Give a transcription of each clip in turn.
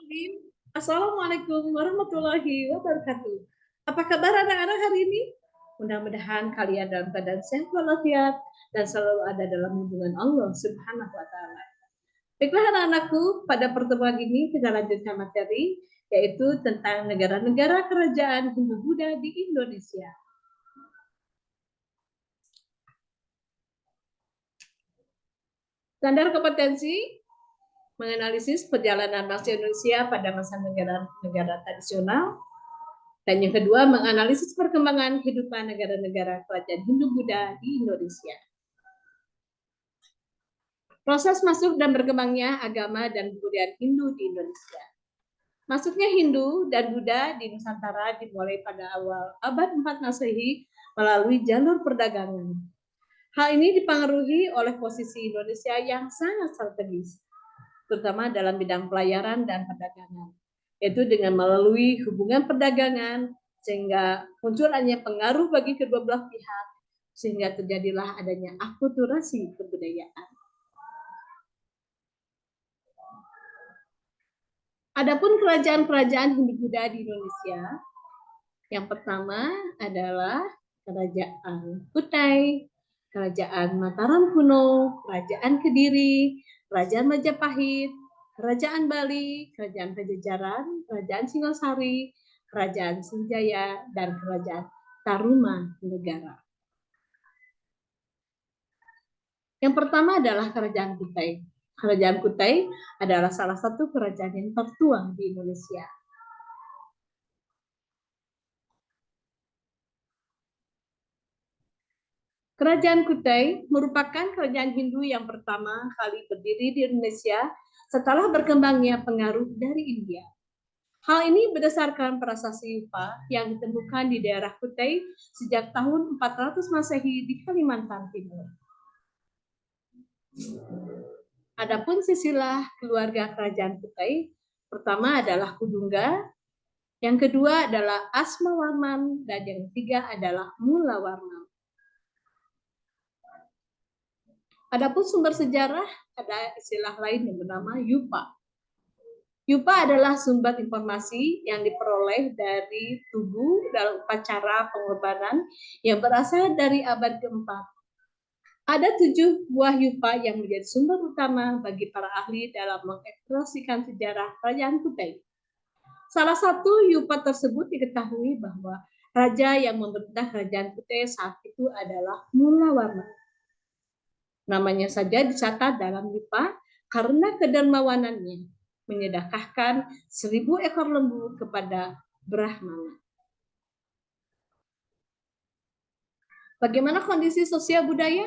Bismillahirrahmanirrahim. Assalamualaikum warahmatullahi wabarakatuh. Apa kabar anak-anak hari ini? Mudah-mudahan kalian dalam keadaan sehat walafiat dan selalu ada dalam lindungan Allah Subhanahu wa taala. Baiklah anak-anakku, pada pertemuan ini kita lanjutkan materi yaitu tentang negara-negara kerajaan Hindu-Buddha di Indonesia. Standar kompetensi menganalisis perjalanan bangsa Indonesia pada masa negara tradisional. Dan yang kedua, menganalisis perkembangan kehidupan negara-negara kerajaan Hindu-Buddha di Indonesia. Proses masuk dan berkembangnya agama dan kebudayaan Hindu di Indonesia. Masuknya Hindu dan Buddha di Nusantara dimulai pada awal abad 4 Masehi melalui jalur perdagangan. Hal ini dipengaruhi oleh posisi Indonesia yang sangat strategis, terutama dalam bidang pelayaran dan perdagangan, yaitu dengan melalui hubungan perdagangan, sehingga muncul hanya pengaruh bagi kedua belah pihak, sehingga terjadilah adanya akulturasi kebudayaan. Adapun kerajaan-kerajaan Hindu-Buddha di Indonesia, yang pertama adalah Kerajaan Kutai, Kerajaan Mataram kuno, Kerajaan Kediri, Kerajaan Majapahit, Kerajaan Bali, Kerajaan Pajajaran, Kerajaan Singosari, Kerajaan Sriwijaya, dan Kerajaan Tarumanegara. Yang pertama adalah Kerajaan Kutai. Kerajaan Kutai adalah salah satu kerajaan yang tertua di Indonesia. Kerajaan Kutai merupakan kerajaan Hindu yang pertama kali berdiri di Indonesia setelah berkembangnya pengaruh dari India. Hal ini berdasarkan prasasti Yupa yang ditemukan di daerah Kutai sejak tahun 400 Masehi di Kalimantan Timur. Adapun silsilah keluarga kerajaan Kutai, pertama adalah Kudungga, yang kedua adalah Asmawarman, dan yang ketiga adalah Mulawarman. Adapun sumber sejarah, ada istilah lain yang bernama Yupa. Yupa adalah sumber informasi yang diperoleh dari tugu dalam upacara pengorbanan yang berasal dari abad keempat. Ada 7 buah Yupa yang menjadi sumber utama bagi para ahli dalam mengeksplorasikan sejarah kerajaan Kutai. Salah satu Yupa tersebut diketahui bahwa raja yang memerintah kerajaan Kutai saat itu adalah Mulawarman. Namanya saja dicatat dalam Yupa karena kedermawanannya menyedekahkan 1000 ekor lembu kepada Brahmana. Bagaimana kondisi sosial budaya?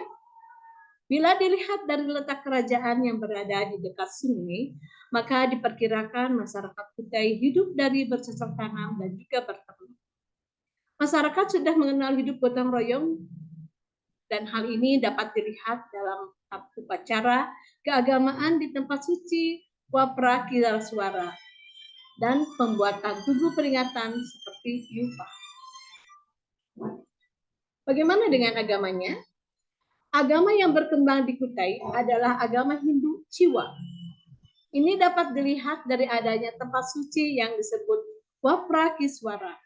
Bila dilihat dari letak kerajaan yang berada di dekat sungai, maka diperkirakan masyarakat Kutai hidup dari bercocok tanam dan juga berternak. Masyarakat sudah mengenal hidup gotong royong, dan hal ini dapat dilihat dalam upacara keagamaan di tempat suci, wapra kilar suara, dan pembuatan tugu peringatan seperti Yupa. Bagaimana dengan agamanya? Agama yang berkembang di Kutai adalah agama Hindu Ciwa. Ini dapat dilihat dari adanya tempat suci yang disebut Waprakiswara.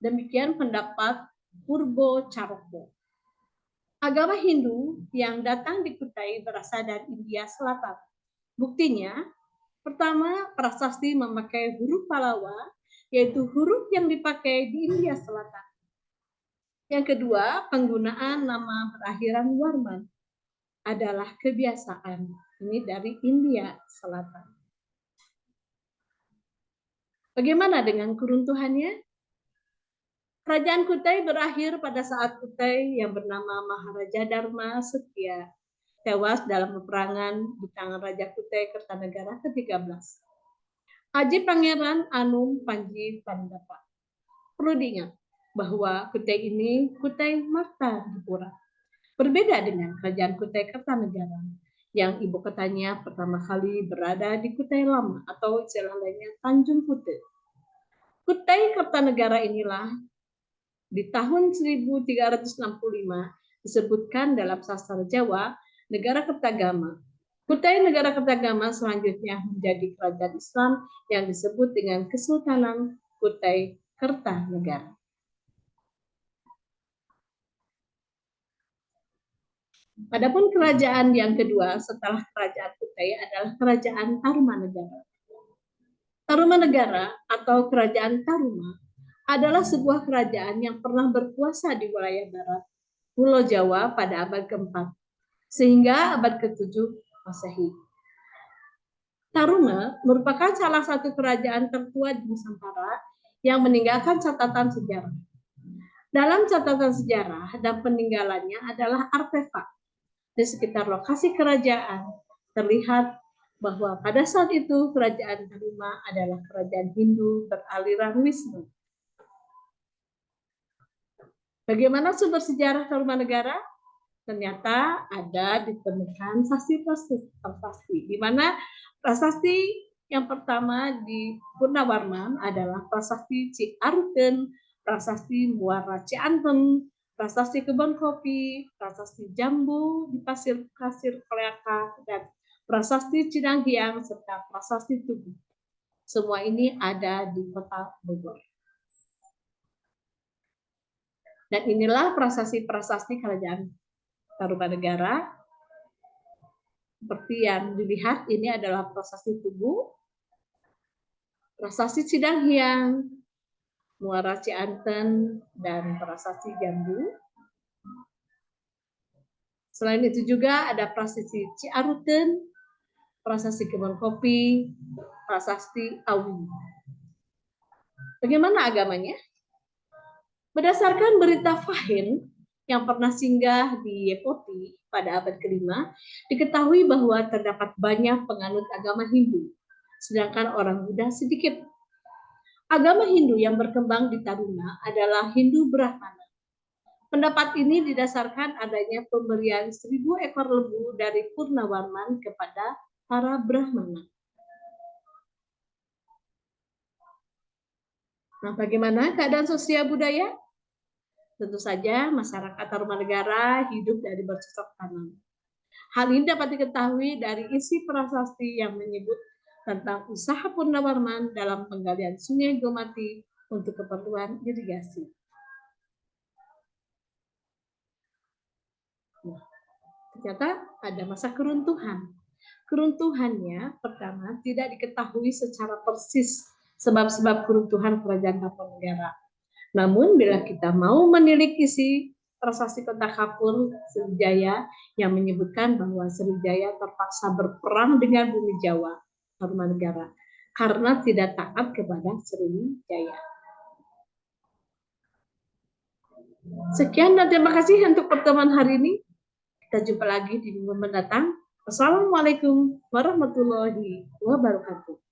Demikian pendapat Purbo Caroko. Agama Hindu yang datang di Kutai berasal dari India Selatan. Buktinya, pertama, prasasti memakai huruf Palawa, yaitu huruf yang dipakai di India Selatan. Yang kedua, penggunaan nama berakhiran Warman adalah kebiasaan. Ini dari India Selatan. Bagaimana dengan keruntuhannya? Kerajaan Kutai berakhir pada saat Kutai yang bernama Maharaja Dharma Setia tewas dalam peperangan di tangan Raja Kutai Kertanegara ke-13. Aji Pangeran Anum Panji Pandapa. Perlu diingat bahwa Kutai ini Kutai Martandipura. Berbeda dengan kerajaan Kutai Kertanegara yang ibu kotanya pertama kali berada di Kutai Lama atau istilah lainnya Tanjung Kutai. Kutai Kertanegara inilah di tahun 1365 disebutkan dalam sastra Jawa negara Kertagama Kutai Negara Kertagama selanjutnya menjadi kerajaan Islam yang disebut dengan Kesultanan Kutai Kertanegara. Adapun kerajaan yang kedua setelah kerajaan Kutai adalah kerajaan Tarumanegara. Tarumanegara atau kerajaan Taruma adalah sebuah kerajaan yang pernah berkuasa di wilayah barat Pulau Jawa pada abad ke-4 sehingga abad ke-7 Masehi. Taruna merupakan salah satu kerajaan tertua di Nusantara yang meninggalkan catatan sejarah. Dalam catatan sejarah dan peninggalannya adalah artefak di sekitar lokasi kerajaan. Terlihat bahwa pada saat itu kerajaan Taruma adalah kerajaan Hindu beraliran Wisnu. Bagaimana sumber sejarah Tarumanegara? Ternyata ada ditemukan prasasti, di mana prasasti yang pertama di Purnawarman adalah prasasti Ciaruken, prasasti Muara Cianten, prasasti Kebon Kopi, prasasti Jambu di Pasir Kleaka, dan prasasti Cinanghiang serta prasasti Tugu. Semua ini ada di Kota Bogor. Dan inilah prasasti-prasasti kerajaan Tarumanegara. Seperti yang dilihat, ini adalah prasasti Tugu, prasasti Cinanghiang, Muara Cianten, dan prasasti Jambu. Selain itu juga ada prasasti Ciaruken, prasasti Kebon Kopi, prasasti Awi. Bagaimana agamanya? Berdasarkan berita Fahim yang pernah singgah di Yepoti pada abad ke-5, diketahui bahwa terdapat banyak penganut agama Hindu, sedangkan orang Buddha sedikit. Agama Hindu yang berkembang di Taruna adalah Hindu Brahmana. Pendapat ini didasarkan adanya pemberian 1000 ekor lembu dari Purnawarman kepada para Brahmana. Nah, bagaimana keadaan sosial budaya? Tentu saja masyarakat Tarumanegara hidup dari bercocok tanam. Hal ini dapat diketahui dari isi prasasti yang menyebut tentang usaha Purnawarman dalam penggalian Sungai Gomati untuk keperluan irigasi. Nah, ternyata ada masa keruntuhan. Keruntuhannya pertama tidak diketahui secara persis sebab-sebab keruntuhan kerajaan Tarumanegara. Namun bila kita mau menilik isi prasasti Kota Kapur Sriwijaya yang menyebutkan bahwa Sriwijaya terpaksa berperang dengan bumi Jawa Tarumanegara karena tidak taat kepada Sriwijaya. Sekian dan terima kasih untuk pertemuan hari ini. Kita jumpa lagi di minggu mendatang. Wassalamualaikum warahmatullahi wabarakatuh.